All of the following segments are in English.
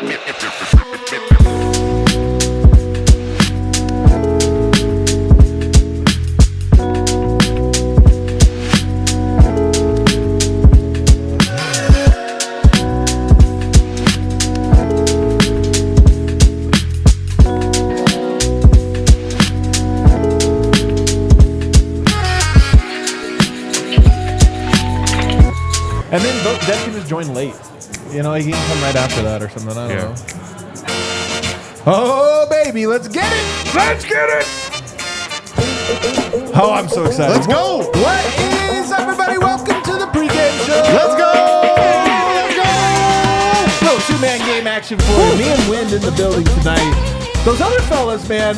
And then Dev can just join late. You know, he can come right after that or something. I don't know. Oh, baby, let's get it. Let's get it. Oh, I'm so excited. Let's go. What is, everybody? Welcome to the pregame show. Let's go. Little two-man game action for you. Me and Wind in the building tonight. Those other fellas, man.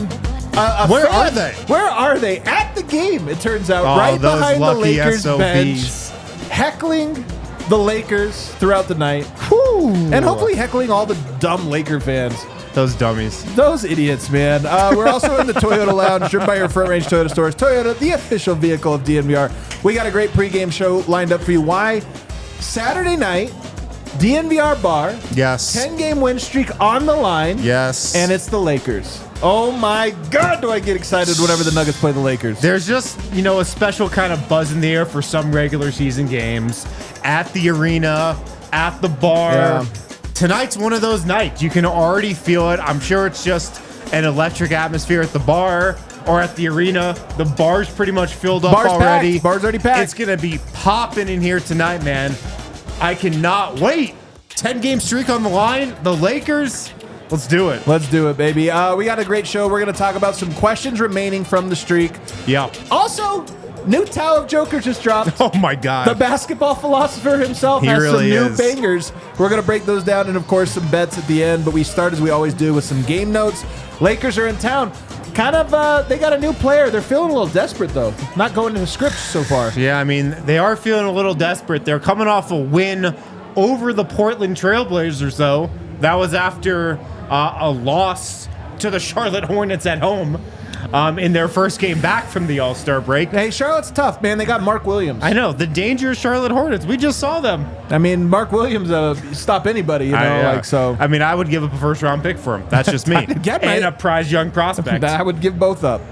Where are they? Where are they? At the game, it turns out. Oh, right those behind the lucky Lakers SOBs. bench. Heckling the Lakers throughout the night. Whew. And hopefully heckling all the dumb Laker fans. Those dummies. Those idiots, man. We're also in the Toyota Lounge, driven by your Front Range Toyota stores. Toyota, the official vehicle of DNVR. We got a great pregame show lined up for you. Why? Saturday night, DNVR Bar. Yes. 10-game win streak on the line. Yes. And it's the Lakers. Oh, my God, do I get excited whenever the Nuggets play the Lakers. There's just, a special kind of buzz in the air for some regular season games. At the arena, at the bar. Yeah. Tonight's one of those nights. You can already feel it. I'm sure it's just an electric atmosphere at the bar or at the arena. The bar's pretty much filled up already. Packed. Bar's already packed. It's going to be popping in here tonight, man. I cannot wait. 10-game streak on the line. The Lakers. Let's do it. Let's do it, baby. We got a great show. We're going to talk about some questions remaining from the streak. Yeah. Also, new Tao of Joker just dropped. Oh, my God. The basketball philosopher himself has really some new is. bangers. We're going to break those down and, of course, some bets at the end. But we start, as we always do, with some game notes. Lakers are in town. Kind of, they got a new player. They're feeling a little desperate, though. Not going into scripts so far. Yeah, I mean, they are feeling a little desperate. They're coming off a win over the Portland Trailblazers, though. That was after a loss to the Charlotte Hornets at home in their first game back from the All-Star break. Hey, Charlotte's tough, man. They got Mark Williams. I know. The dangerous Charlotte Hornets. We just saw them. I mean, Mark Williams stop anybody, so. I mean, I would give up a first-round pick for him. That's just me. And a prize young prospect. I would give both up.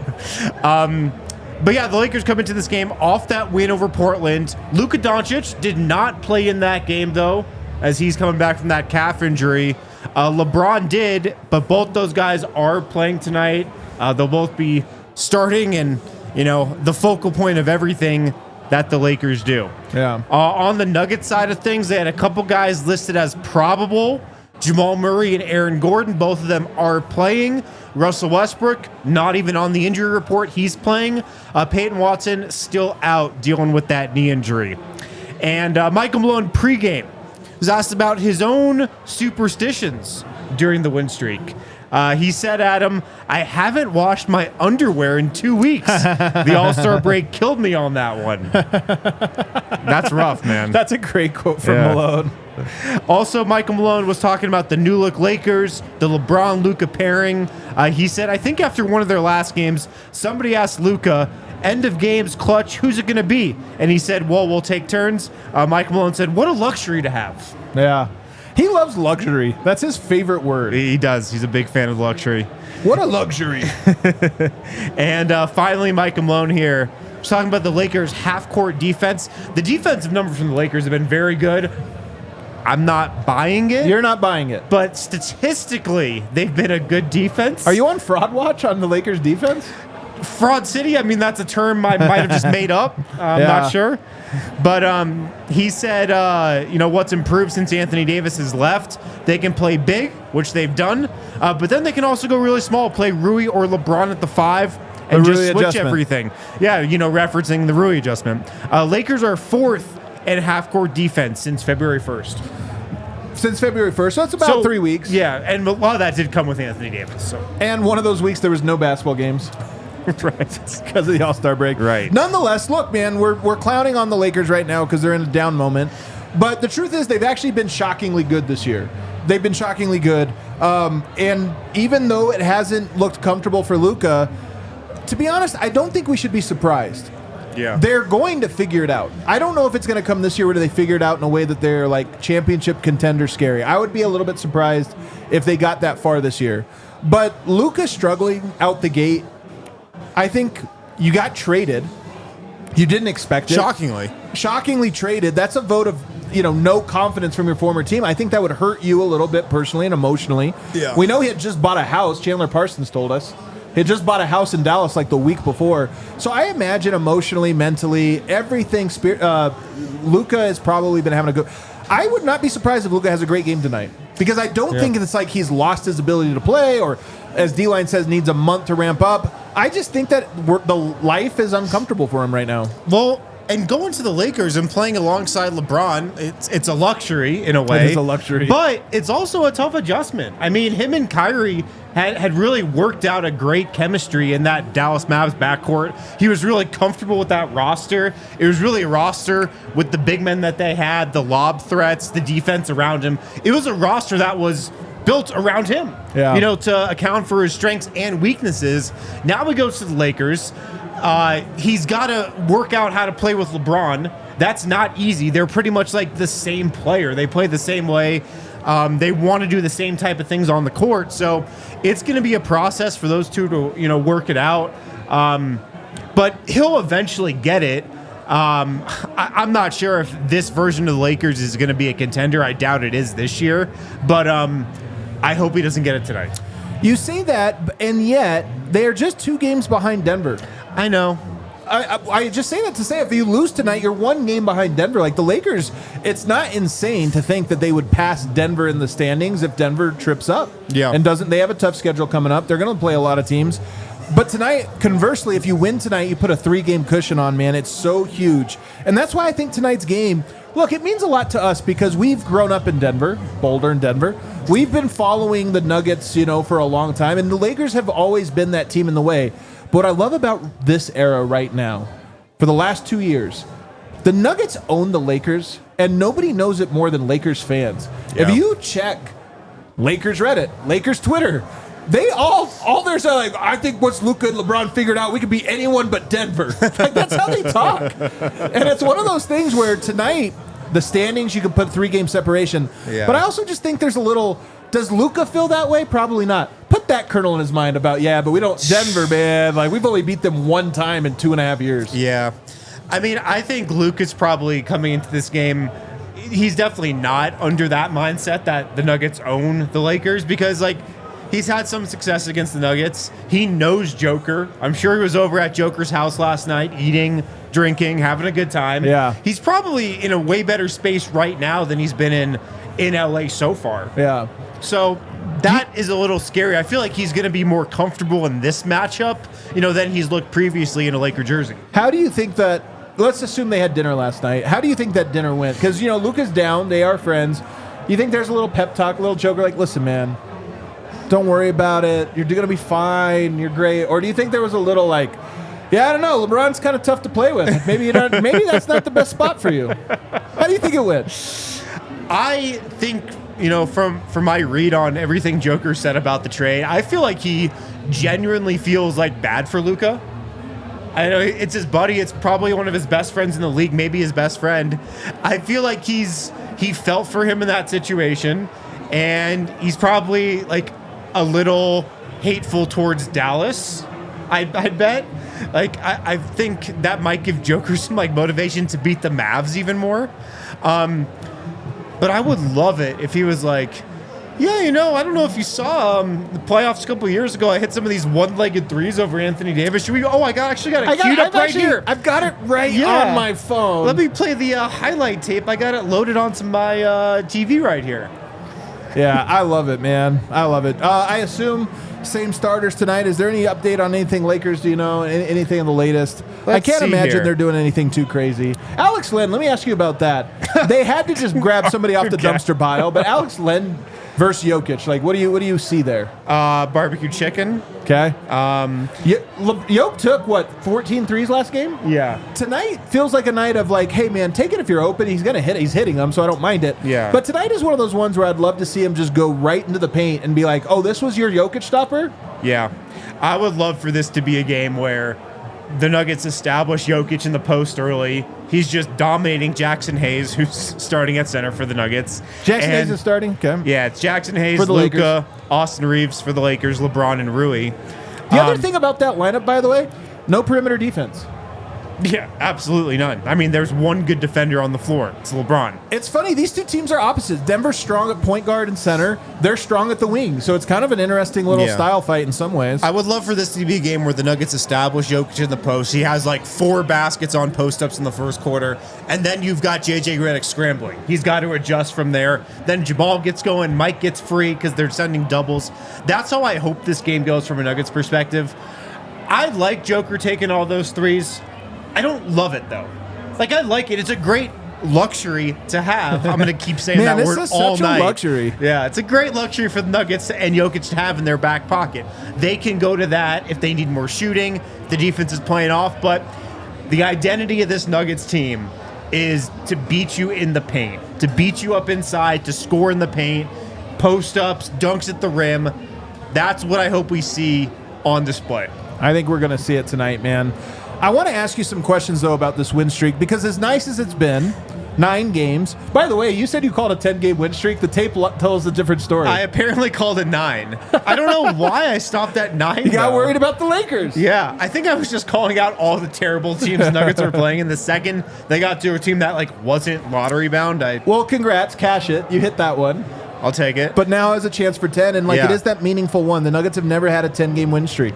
But yeah, the Lakers come into this game off that win over Portland. Luka Doncic did not play in that game, though, as he's coming back from that calf injury. LeBron did, but both those guys are playing tonight. They'll both be starting and, the focal point of everything that the Lakers do. Yeah. On the Nuggets side of things, they had a couple guys listed as probable. Jamal Murray and Aaron Gordon, both of them are playing. Russell Westbrook, not even on the injury report. He's playing. Peyton Watson still out dealing with that knee injury. And Michael Malone pregame was asked about his own superstitions during the win streak. He said, Adam, I haven't washed my underwear in 2 weeks. The All-Star break killed me on that one. That's rough, man. That's a great quote from Malone. Also, Michael Malone was talking about the new look Lakers, the LeBron-Luka pairing. He said, I think after one of their last games, somebody asked Luka, end of games clutch, who's it going to be? And he said, well, we'll take turns. Michael Malone said, what a luxury to have. Yeah. He loves luxury. That's his favorite word. He does. He's a big fan of luxury. What a luxury. And finally, Michael Malone here. We're talking about the Lakers' half-court defense. The defensive numbers from the Lakers have been very good. I'm not buying it. You're not buying it. But statistically, they've been a good defense. Are you on fraud watch on the Lakers' defense? Fraud City, I mean, that's a term I might have just made up. I'm not sure. But he said, what's improved since Anthony Davis has left, they can play big, which they've done. But then they can also go really small, play Rui or LeBron at the 5 and just switch everything. Yeah, referencing the Rui adjustment. Lakers are 4th in half-court defense since February 1st. Since February 1st, so that's about 3 weeks. Yeah, and a lot of that did come with Anthony Davis. So. And one of those weeks, there was no basketball games. Right. Because of the All-Star break. Right. Nonetheless, look, man, we're clowning on the Lakers right now because they're in a down moment. But the truth is they've actually been shockingly good this year. They've been shockingly good. And even though it hasn't looked comfortable for Luka, to be honest, I don't think we should be surprised. Yeah. They're going to figure it out. I don't know if it's going to come this year where they figure it out in a way that they're like championship contender scary. I would be a little bit surprised if they got that far this year. But Luka struggling out the gate, I think you got traded. You didn't expect it. Shockingly traded. That's a vote of no confidence from your former team. I think that would hurt you a little bit personally and emotionally. Yeah. We know he had just bought a house. Chandler Parsons told us. He had just bought a house in Dallas like the week before. So I imagine emotionally, mentally, everything, Luka has probably been having a good... I would not be surprised if Luka has a great game tonight because I don't think it's like he's lost his ability to play or, as D-Line says, needs a month to ramp up. I just think that the life is uncomfortable for him right now. Well, and going to the Lakers and playing alongside LeBron, it's a luxury in a way. It is a luxury. But it's also a tough adjustment. I mean, him and Kyrie had really worked out a great chemistry in that Dallas Mavs backcourt. He was really comfortable with that roster. It was really a roster with the big men that they had, the lob threats, the defense around him. It was a roster that was built around him, to account for his strengths and weaknesses. Now he goes to the Lakers. He's got to work out how to play with LeBron. That's not easy. They're pretty much like the same player. They play the same way. They want to do the same type of things on the court. So it's going to be a process for those two to, work it out. But he'll eventually get it. I'm not sure if this version of the Lakers is going to be a contender. I doubt it is this year. But I hope he doesn't get it tonight. You say that, and yet they are just 2 games behind Denver. I know. I just say that to say if you lose tonight, you're 1 game behind Denver. Like the Lakers, it's not insane to think that they would pass Denver in the standings if Denver trips up. Yeah. And doesn't. They have a tough schedule coming up. They're going to play a lot of teams. But tonight, conversely, if you win tonight, you put a 3-game cushion on, man. It's so huge. And that's why I think tonight's game, look, it means a lot to us because we've grown up in Denver, Boulder and Denver. We've been following the Nuggets, for a long time. And the Lakers have always been that team in the way. But what I love about this era right now, for the last 2 years, the Nuggets own the Lakers, and nobody knows it more than Lakers fans. Yeah. If you check Lakers Reddit, Lakers Twitter, they all there's like, I think once Luka and LeBron figured out we could beat anyone but Denver. Like that's how they talk. And it's one of those things where tonight, the standings, you can put 3-game separation. Yeah. But I also just think there's a little... Does Luka feel that way? Probably not. Put that kernel in his mind about, but we don't... Denver, man. Like, we've only beat them 1 time in 2.5 years. Yeah. I mean, I think Luka's probably coming into this game... He's definitely not under that mindset that the Nuggets own the Lakers because, he's had some success against the Nuggets. He knows Joker. I'm sure he was over at Joker's house last night eating, drinking, having a good time. Yeah. He's probably in a way better space right now than he's been in LA so far. Yeah. So that is a little scary. I feel like he's going to be more comfortable in this matchup, than he's looked previously in a Laker jersey. How do you think that... Let's assume they had dinner last night. How do you think that dinner went? Because, Luka's down. They are friends. You think there's a little pep talk, a little Joker like, listen, man, don't worry about it. You're going to be fine. You're great. Or do you think there was a little like, I don't know, LeBron's kind of tough to play with. Maybe maybe that's not the best spot for you. How do you think it went? I think, from my read on everything Joker said about the trade, I feel like he genuinely feels bad for Luka. I know it's his buddy. It's probably one of his best friends in the league, maybe his best friend. I feel like he felt for him in that situation, and he's probably a little hateful towards Dallas. I bet. I think that might give Joker some motivation to beat the Mavs even more. But I would love it if he was I don't know if you saw the playoffs a couple of years ago. I hit some of these one-legged threes over Anthony Davis. Should we? Oh, I actually got it queued up right here. I've got it right on my phone. Let me play the highlight tape. I got it loaded onto my TV right here. Yeah, I love it, man. I love it. I assume same starters tonight. Is there any update on anything Lakers? Do you know anything in the latest? I can't imagine they're doing anything too crazy. Alex Len, let me ask you about that. They had to just grab somebody off the dumpster pile, but Alex Len versus Jokic, what do you see there? Barbecue chicken. Okay. Jokic took 14 threes last game? Yeah. Tonight feels like a night of hey man, take it if you're open. He's gonna hit it. He's hitting them, so I don't mind it. Yeah. But tonight is one of those ones where I'd love to see him just go right into the paint and be like, oh, this was your Jokic stopper? Yeah. I would love for this to be a game where the Nuggets establish Jokic in the post early. He's just dominating Jackson Hayes, who's starting at center for the Nuggets. Jackson Hayes is starting? Okay. Yeah, it's Jackson Hayes, For the Luka, Austin Reeves for the Lakers, LeBron, and Rui. The other thing about that lineup, by the way, no perimeter defense. Yeah, absolutely none. I mean, there's one good defender on the floor. It's LeBron. It's funny. These two teams are opposites. Denver's strong at point guard and center. They're strong at the wing. So it's kind of an interesting little style fight in some ways. I would love for this to be a game where the Nuggets establish Jokic in the post. He has like 4 baskets on post-ups in the first quarter. And then you've got J.J. Redick scrambling. He's got to adjust from there. Then Jamal gets going. Mike gets free because they're sending doubles. That's how I hope this game goes from a Nuggets perspective. I like Joker taking all those threes. I don't love it, though. Like, I like it. It's a great luxury to have. I'm going to keep saying that word all night. Such a luxury. Yeah, it's a great luxury for the Nuggets and Jokic to have in their back pocket. They can go to that if they need more shooting, the defense is playing off. But the identity of this Nuggets team is to beat you in the paint, to beat you up inside, to score in the paint, post-ups, dunks at the rim. That's what I hope we see on display. I think we're going to see it tonight, man. I want to ask you some questions, though, about this win streak, because as nice as it's been, 9 games. By the way, you said you called a 10-game win streak. The tape tells a different story. I apparently called it 9. I don't know why I stopped at 9. You got worried about the Lakers. Yeah, I think I was just calling out all the terrible teams the Nuggets were playing. In the second they got to a team that like wasn't lottery bound, Well, congrats. Cash it. You hit that one. I'll take it. But now has a chance for 10, and it is that meaningful one. The Nuggets have never had a 10-game win streak.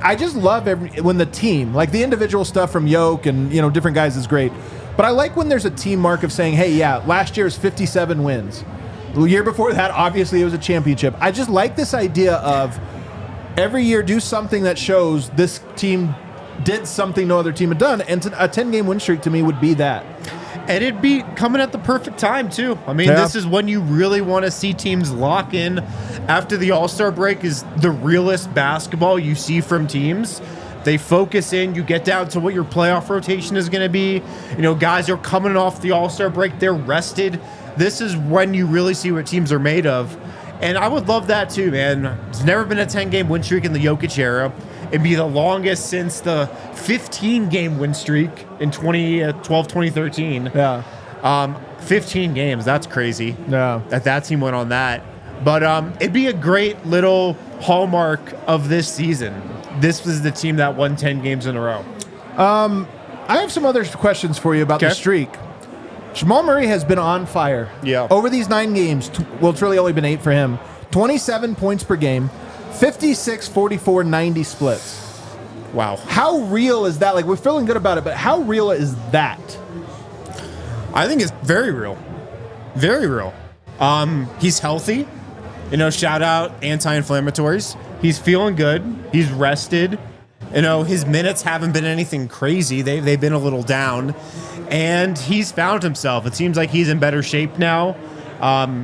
I just love when the team, like the individual stuff from Yoke and different guys is great. But I like when there's a team mark of saying, hey, last year's 57 wins. The year before that, obviously, it was a championship. I just like this idea of every year do something that shows this team did something no other team had done, and a 10-game win streak to me would be that. And it'd be coming at the perfect time, too. I mean, this is when you really want to see teams lock in. After the All-Star break is the realest basketball you see from teams. They focus in. You get down to what your playoff rotation is going to be. Guys are coming off the All-Star break. They're rested. This is when you really see what teams are made of. And I would love that, too, man. There's never been a 10-game win streak in the Jokic era. It'd be the longest since the 15-game win streak in 2013. Yeah. 15 games. That's crazy. Yeah. That team went on that. But it'd be a great little hallmark of this season. This was the team that won 10 games in a row. I have some other questions for you about the streak. Jamal Murray has been on fire. Yeah. Over these 9 games, it's really only been 8 for him. 27 points per game. 56, 44, 90 splits. Wow. How real is that? Like, we're feeling good about it, but how real is that? I think it's very real. Very real. He's healthy. Shout out anti-inflammatories. He's feeling good. He's rested. His minutes haven't been anything crazy. They've been a little down. And he's found himself. It seems like he's in better shape now.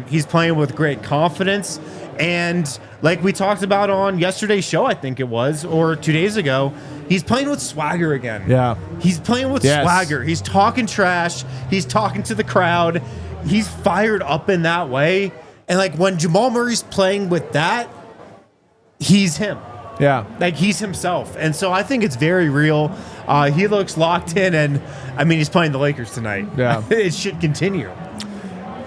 He's playing with great confidence. And like we talked about on yesterday's show, I think it was, or 2 days ago, he's playing with swagger again. Yeah. He's playing with swagger. He's talking trash. He's talking to the crowd. He's fired up in that way. And like when Jamal Murray's playing with that, he's him. Yeah. Like he's himself. And so I think it's very real. He looks locked in, and I mean, he's playing the Lakers tonight. Yeah. It should continue.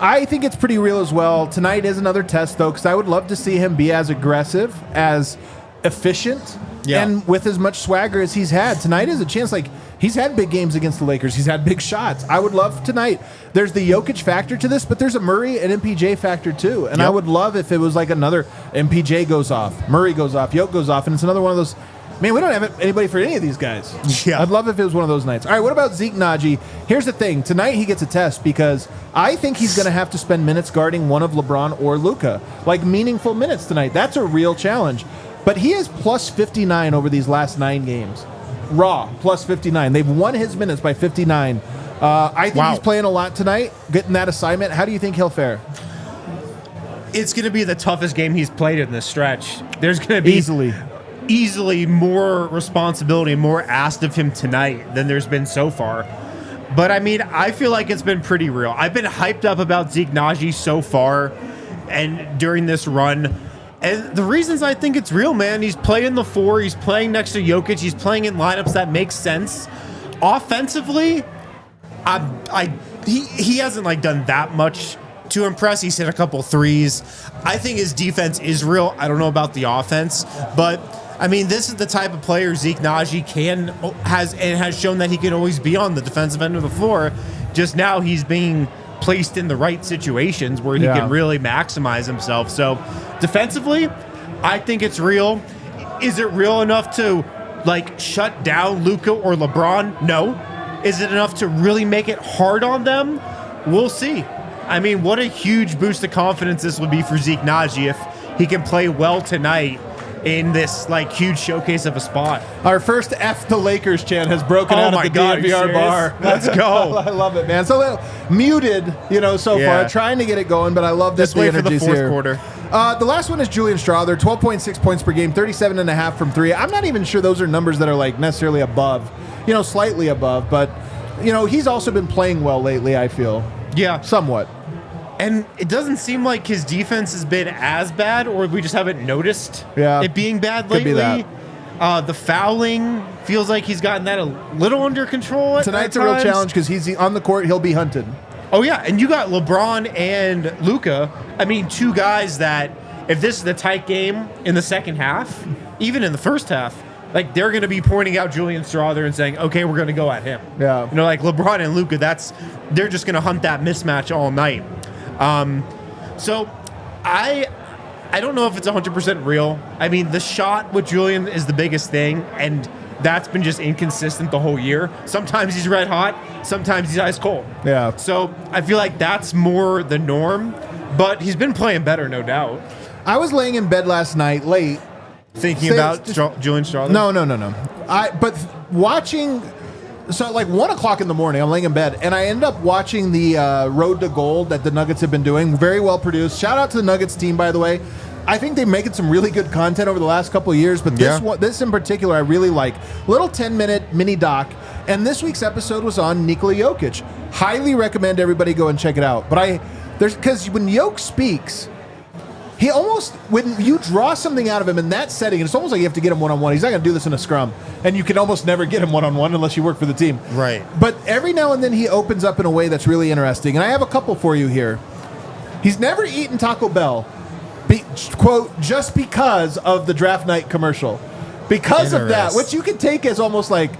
I think it's pretty real as well. Tonight is another test, though, because I would love to see him be as aggressive, as efficient, and with as much swagger as he's had. Tonight is a chance. Like, he's had big games against the Lakers. He's had big shots. I would love tonight. There's the Jokic factor to this, but there's a Murray and MPJ factor, too. And I would love if it was like another MPJ goes off, Murray goes off, Jokic goes off, and it's another one of those. Man, we don't have anybody for any of these guys. Yeah. I'd love if it was one of those nights. All right, what about Zeke Naji? Here's the thing. Tonight he gets a test because I think he's going to have to spend minutes guarding one of LeBron or Luka. Like meaningful minutes tonight. That's a real challenge. But he is plus 59 over these last 9 games. Raw, plus 59. They've won his minutes by 59. I think he's playing a lot tonight, getting that assignment. How do you think he'll fare? It's going to be the toughest game he's played in this stretch. There's going to be easily more responsibility, more asked of him tonight than there's been so far. But I mean, I feel like it's been pretty real. I've been hyped up about Zeke Naji so far and during this run. And the reasons I think it's real, man, he's playing the 4, he's playing next to Jokic, he's playing in lineups that make sense. Offensively, he hasn't like done that much to impress. He's hit a couple threes. I think his defense is real. I don't know about the offense, but I mean, this is the type of player Zeke Naji has shown that he can always be on the defensive end of the floor. Just now he's being placed in the right situations where he can really maximize himself. So defensively, I think it's real. Is it real enough to like shut down Luka or LeBron? No. Is it enough to really make it hard on them? We'll see. I mean, what a huge boost of confidence this would be for Zeke Naji if he can play well tonight in this like huge showcase of a spot. Our first F the Lakers chant has broken out at the DNVR bar. Let's go. I love it, man. So muted, so far, trying to get it going, but I love this. Just wait for the fourth quarter. The last one is Julian Strawther, 12.6 points per game, 37.5 from 3. I'm not even sure those are numbers that are like necessarily above, slightly above, but he's also been playing well lately, I feel. Yeah. Somewhat. And it doesn't seem like his defense has been as bad, or we just haven't noticed it being bad lately. Could be that. The fouling feels like he's gotten that a little under control. Tonight's a real challenge because he's on the court. He'll be hunted. Oh, yeah. And you got LeBron and Luka. I mean, two guys that, if this is the tight game in the second half, even in the first half, like they're going to be pointing out Julian Strawther and saying, okay, we're going to go at him. Yeah. Like LeBron and Luka, they're just going to hunt that mismatch all night. So I don't know if it's 100% real. I mean, the shot with Julian is the biggest thing, and that's been just inconsistent the whole year. Sometimes he's red hot, sometimes he's ice cold. Yeah. So I feel like that's more the norm, but he's been playing better, no doubt. I was laying in bed last night late. Thinking about Julian Strawther? No. But watching... So at like 1 o'clock in the morning, I'm laying in bed, and I ended up watching the Road to Gold that the Nuggets have been doing. Very well produced. Shout out to the Nuggets team, by the way. I think they're making some really good content over the last couple of years, but this in particular I really like. Little 10-minute mini doc, and this week's episode was on Nikola Jokic. Highly recommend everybody go and check it out. But because when Jokic speaks, he almost, when you draw something out of him in that setting, it's almost like you have to get him one-on-one. He's not going to do this in a scrum. And you can almost never get him one-on-one unless you work for the team. Right. But every now and then he opens up in a way that's really interesting. And I have a couple for you here. He's never eaten Taco Bell, quote, just because of the draft night commercial. Because of that, which you could take as almost like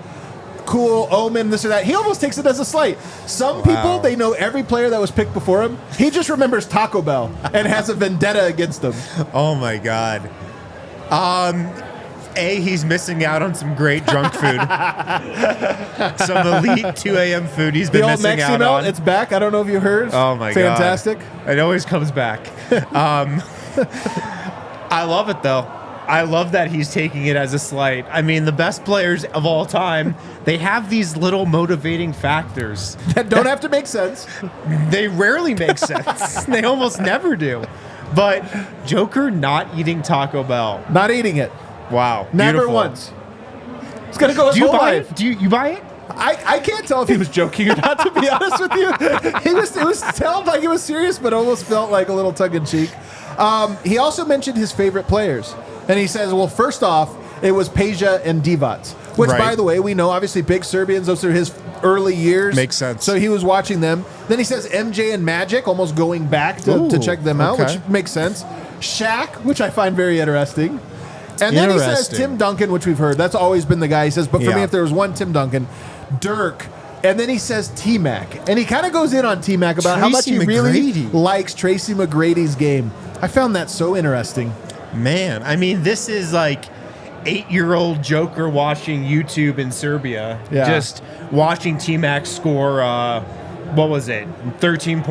cool omen, this or that. He almost takes it as a slight. Some people, they know every player that was picked before him. He just remembers Taco Bell and has a vendetta against them. Oh my God. He's missing out on some great drunk food. Some elite 2 a.m. food he's been missing out on. It's back. I don't know if you heard. Oh my Fantastic. God. Fantastic. It always comes back. I love it though. I love that he's taking it as a slight. I mean, the best players of all time, they have these little motivating factors. That don't have to make sense. They rarely make sense. They almost never do. But Joker not eating Taco Bell. Not eating it. Wow. Never Beautiful. once. It's going to go his whole life. Do you buy it? I can't tell if he was joking or not, to be honest with you. It was sounded like it was serious, but almost felt like a little tongue-in-cheek. He also mentioned his favorite players. And he says, well, first off, it was Peja and Divac, which, by the way, we know, obviously, big Serbians. Those are his early years. Makes sense. So he was watching them. Then he says MJ and Magic, almost going back to check them out, which makes sense. Shaq, which I find very interesting. And then he says Tim Duncan, which we've heard. That's always been the guy. He says, but for me, if there was one Tim Duncan, Dirk. And then he says T-Mac. And he kind of goes in on T-Mac about how much he really likes Tracy McGrady's game. I found that so interesting. Man, I mean, this is like 8-year-old Joker watching YouTube in Serbia. Yeah. Just watching T-Mac score, what was it, 14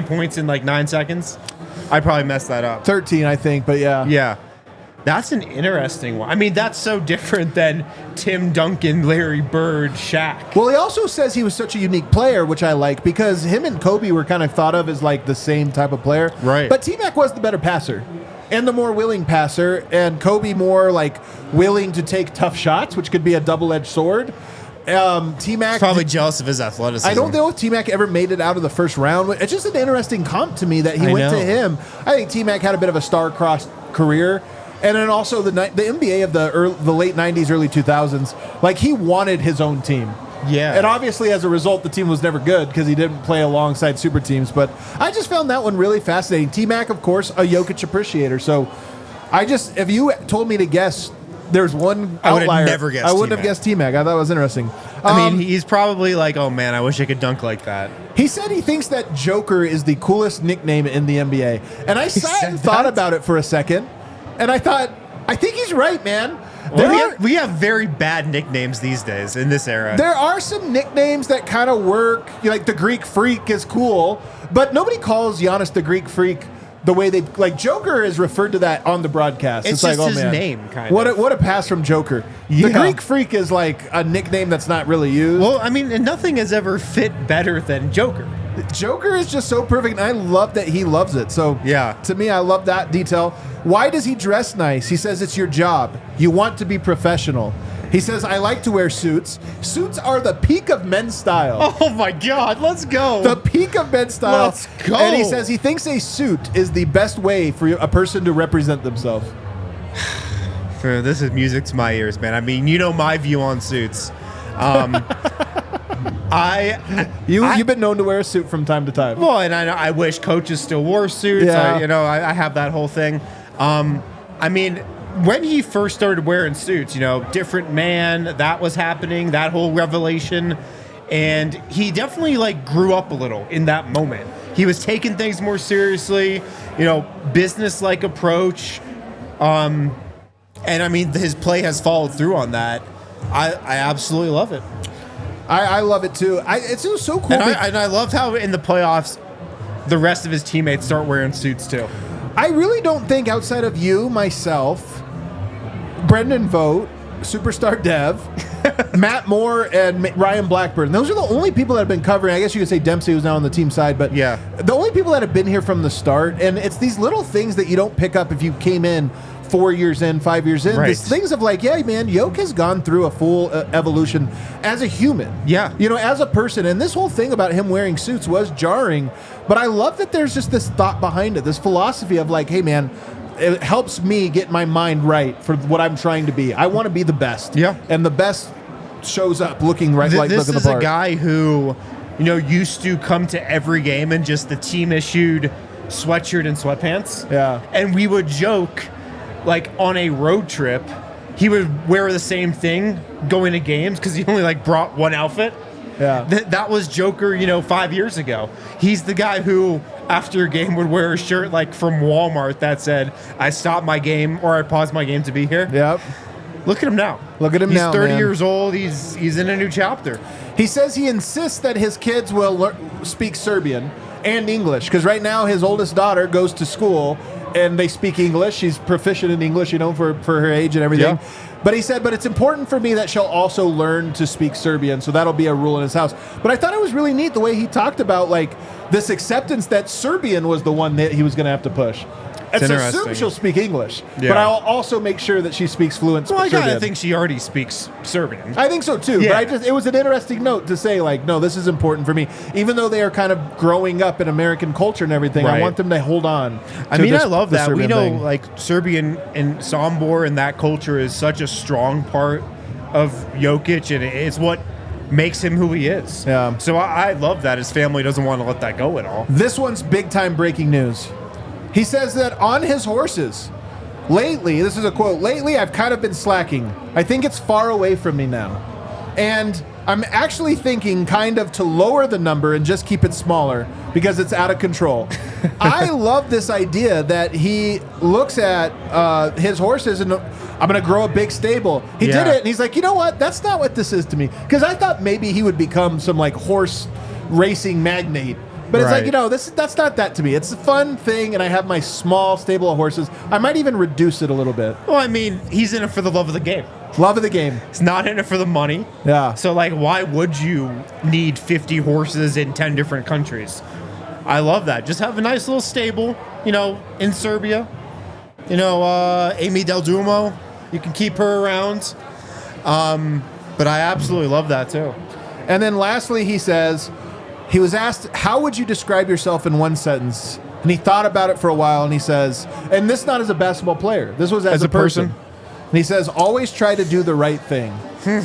points in like 9 seconds? I probably messed that up. 13, I think, but yeah. Yeah. That's an interesting one. I mean, that's so different than Tim Duncan, Larry Bird, Shaq. Well, he also says he was such a unique player, which I like, because him and Kobe were kind of thought of as like the same type of player. Right. But T-Mac was the better passer and the more willing passer, and Kobe more like willing to take tough shots, which could be a double-edged sword. T-Mac probably jealous of his athleticism. I don't know if T-Mac ever made it out of the first round. It's just an interesting comp to me that he went to him. I think T-Mac had a bit of a star-crossed career. And then also the NBA of the late 90s, early 2000s, like he wanted his own team. Yeah. And obviously, as a result, the team was never good because he didn't play alongside super teams. But I just found that one really fascinating. T-Mac, of course, a Jokic appreciator. So if you told me to guess, there's one I would outlier. have never guessed I wouldn't T-Mac. have guessed T-Mac. I thought it was interesting. I mean, he's probably like, oh man, I wish I could dunk like that. He said he thinks that Joker is the coolest nickname in the NBA. And I sat and thought about it for a second. And I thought, I think he's right, man. We have very bad nicknames these days in this era. There are some nicknames that kind of work. Like the Greek Freak is cool, but nobody calls Giannis the Greek Freak the way they like. Joker is referred to that on the broadcast. It's like, just oh his man, name, kind what of. What a pass from Joker. Yeah. The Greek Freak is like a nickname that's not really used. Well, I mean, and nothing has ever fit better than Joker. Joker is just so perfect, and I love that he loves it. So Yeah. to me, I love that detail. Why does he dress nice? He says it's your job. You want to be professional. He says, I like to wear suits. Suits are the peak of men's style. Oh my God, let's go. The peak of men's style. Let's go. And he says he thinks a suit is the best way for a person to represent themselves. This is music to my ears, man. I mean, you know my view on suits. You've been known to wear a suit from time to time. Well, and I wish coaches still wore suits. Yeah. I have that whole thing. I mean, when he first started wearing suits, different man, that was happening, that whole revelation. And he definitely grew up a little in that moment. He was taking things more seriously, business-like approach. And I mean, his play has followed through on that. I absolutely love it. I love it too. It's just so cool. And I love how in the playoffs, the rest of his teammates start wearing suits too. I really don't think outside of you, myself, Brendan Vogt, Superstar Dev, Matt Moore, and Ryan Blackburn, those are the only people that have been covering. I guess you could say Dempsey was now on the team side, but yeah, the only people that have been here from the start. And it's these little things that you don't pick up if you came in 4 years in, 5 years in. Right. These things of yeah, man, Yoke has gone through a full evolution as a human. Yeah. As a person. And this whole thing about him wearing suits was jarring. But I love that there's just this thought behind it, this philosophy of hey, man, it helps me get my mind right for what I'm trying to be. I want to be the best. Yeah. And the best shows up looking right like this looking the is part. a guy who, used to come to every game in just the team issued sweatshirt and sweatpants. Yeah. And we would joke, on a road trip, he would wear the same thing going to games because he only brought one outfit. Yeah. That was Joker, 5 years ago. He's the guy who, after a game, would wear a shirt from Walmart that said, I stopped my game or I paused my game to be here. Yep. Look at him now. Look at him now, He's 30 man. years old. He's in a new chapter. He says he insists that his kids will speak Serbian and English because right now his oldest daughter goes to school and they speak English. She's proficient in English, for her age and everything. Yeah. But he said, but it's important for me that she'll also learn to speak Serbian, so that'll be a rule in his house. But I thought it was really neat the way he talked about this acceptance that Serbian was the one that he was going to have to push. It's interesting. assumed she'll speak English, Yeah. but I'll also make sure that she speaks fluent Well, I Serbian. kind of think she already speaks Serbian. I think so too, Yeah. but it was an interesting note to say no, this is important for me. Even though they are kind of growing up in American culture and everything, I Right. want them to hold on. I love the that. We Serbian know thing. Serbian and Sombor and that culture is such a strong part of Jokic, and it's what makes him who he is. Yeah. So I love that his family doesn't want to let that go at all. This one's big time breaking news. He says that on his horses, lately, this is a quote, lately I've kind of been slacking. I think it's far away from me now. And I'm actually thinking kind of to lower the number and just keep it smaller because it's out of control. I love this idea that he looks at his horses and I'm going to grow a big stable. He did Yeah. it and he's like, you know what? That's not what this is to me. Because I thought maybe he would become some horse racing magnate. But it's Right. that's not that to me. It's a fun thing, and I have my small stable of horses. I might even reduce it a little bit. Well, I mean, he's in it for the love of the game. Love of the game. He's not in it for the money. Yeah. So, why would you need 50 horses in 10 different countries? I love that. Just have a nice little stable, in Serbia. Amy Del Duomo, you can keep her around. But I absolutely love that, too. And then lastly, he says, he was asked, how would you describe yourself in one sentence? And he thought about it for a while, and he says, and this not as a basketball player. This was as a person. And he says, always try to do the right thing.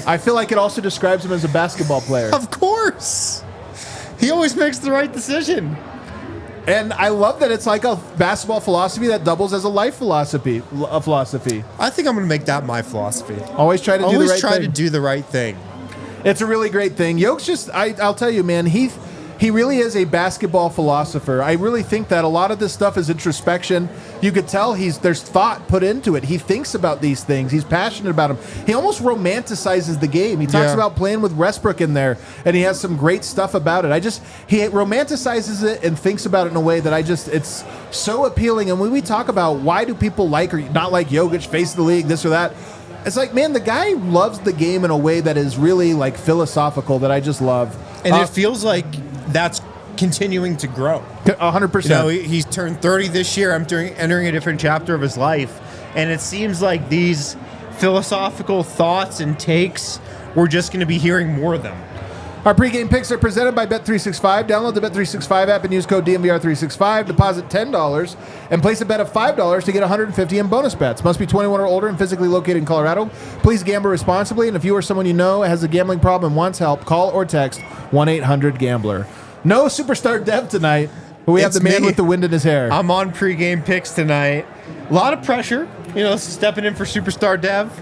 I feel like it also describes him as a basketball player. Of course. He always makes the right decision. And I love that it's like a basketball philosophy that doubles as a life philosophy. I think I'm going to make that my philosophy. Always try to do the right thing. Always try to do the right thing. It's a really great thing. Yoke's just, I'll tell you, man, he really is a basketball philosopher. I really think that a lot of this stuff is introspection. You could tell there's thought put into it. He thinks about these things. He's passionate about them. He almost romanticizes the game. He talks about playing with Westbrook in there, and he has some great stuff about it. He romanticizes it and thinks about it in a way that it's so appealing. And when we talk about why do people like or not like Jokic, face of the league, this or that, it's like, man, the guy loves the game in a way that is really like philosophical that I just love. And it feels like that's continuing to grow. 100%. You know, he's turned 30 this year. I'm entering a different chapter of his life. And it seems like these philosophical thoughts and takes, we're just going to be hearing more of them. Our pregame picks are presented by Bet365. Download the Bet365 app and use code DNVR365. Deposit $10 and place a bet of $5 to get $150 in bonus bets. Must be 21 or older and physically located in Colorado. Please gamble responsibly. And if you or someone you know has a gambling problem and wants help, call or text 1-800-GAMBLER. No superstar Dev tonight, but we have the man with the wind in his hair. I'm on pregame picks tonight. A lot of pressure, stepping in for superstar Dev.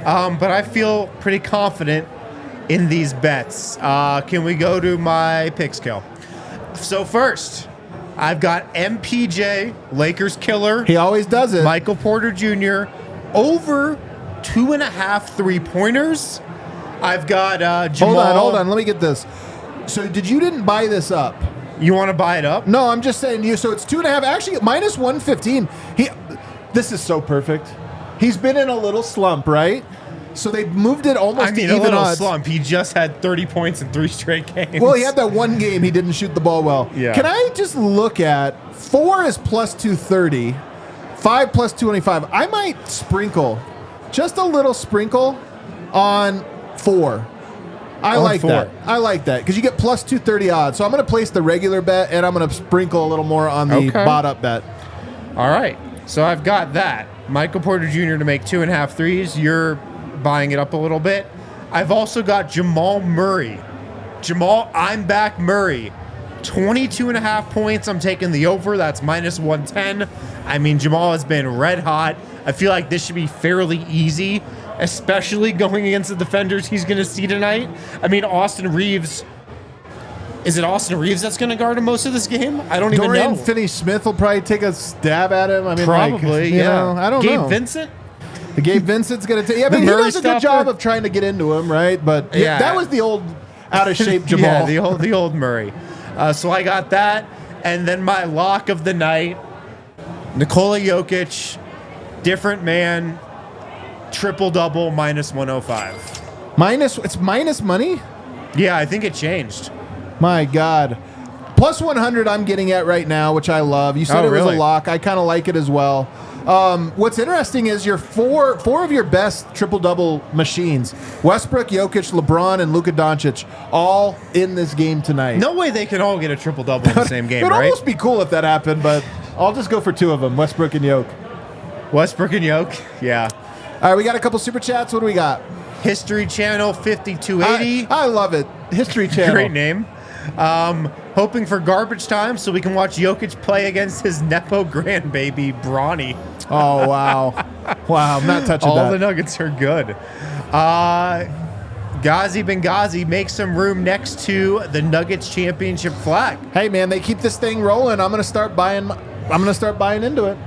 But I feel pretty confident in these bets. Can we go to my picks, Kel? So first, I've got MPJ, Lakers killer. He always does it. Michael Porter Jr. over 2.5 3-pointers. I've got Jamal. Hold on. Let me get this. So you didn't buy this up? You want to buy it up? No, I'm just saying you. So it's 2.5. Actually, minus 115. This is so perfect. He's been in a little slump, right? So they moved it almost to even a little odds. slump. He just had 30 points in 3 straight games. Well, he had that one game he didn't shoot the ball well. Yeah. Can I just look at 4 is plus 230, 5 plus 225. I might sprinkle, just a little sprinkle on 4. I like that because you get plus 230 odds. So I'm going to place the regular bet and I'm going to sprinkle a little more on the bot up bet. All right. So I've got that. Michael Porter Jr. to make 2.5 threes. You're buying it up a little bit. I've also got Jamal Murray. I'm back Murray. 22.5 points. I'm taking the over. That's minus 110. I mean, Jamal has been red hot. I feel like this should be fairly easy, especially going against the defenders he's going to see tonight. I mean, Austin Reeves. Is it Austin Reeves that's going to guard him most of this game? I don't even know. Dorian Finney-Smith will probably take a stab at him. I mean, probably, I don't know. Gabe Vincent? Gabe Vincent's going to take... I mean, he does a good job of trying to get into him, right? But that was the old out-of-shape Jamal. Yeah, the old Murray. So I got that. And then my lock of the night, Nikola Jokic, different man, triple-double, minus 105. It's minus money? Yeah, I think it changed. My God. Plus 100 I'm getting at right now, which I love. You said it was a lock. I kind of like it as well. What's interesting is your four of your best triple-double machines, Westbrook, Jokic, LeBron, and Luka Doncic, all in this game tonight. No way they can all get a triple-double in the same game, right? It would almost be cool if that happened, but I'll just go for 2 of them, Westbrook and Jokic. Yeah. All right, we got a couple super chats. What do we got? History Channel 5280. I love it. History Channel. Great name. Hoping for garbage time so we can watch Jokic play against his Nepo grandbaby, Bronny. Oh, wow. Wow, I'm not touching All that. the Nuggets are good. Ghazi Benghazi makes some room next to the Nuggets championship flag. Hey, man, they keep this thing rolling. I'm going to start buying into it.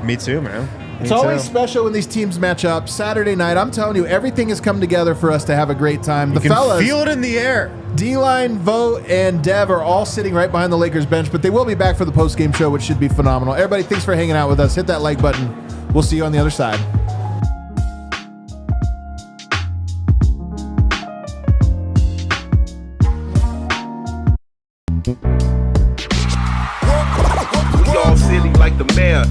Me too, man. It's always special when these teams match up. Saturday night, I'm telling you, everything has come together for us to have a great time. You can feel it in the air. D-Line, Vogt, and Dev are all sitting right behind the Lakers bench, but they will be back for the post-game show, which should be phenomenal. Everybody, thanks for hanging out with us. Hit that like button. We'll see you on the other side. We all silly like the mayor.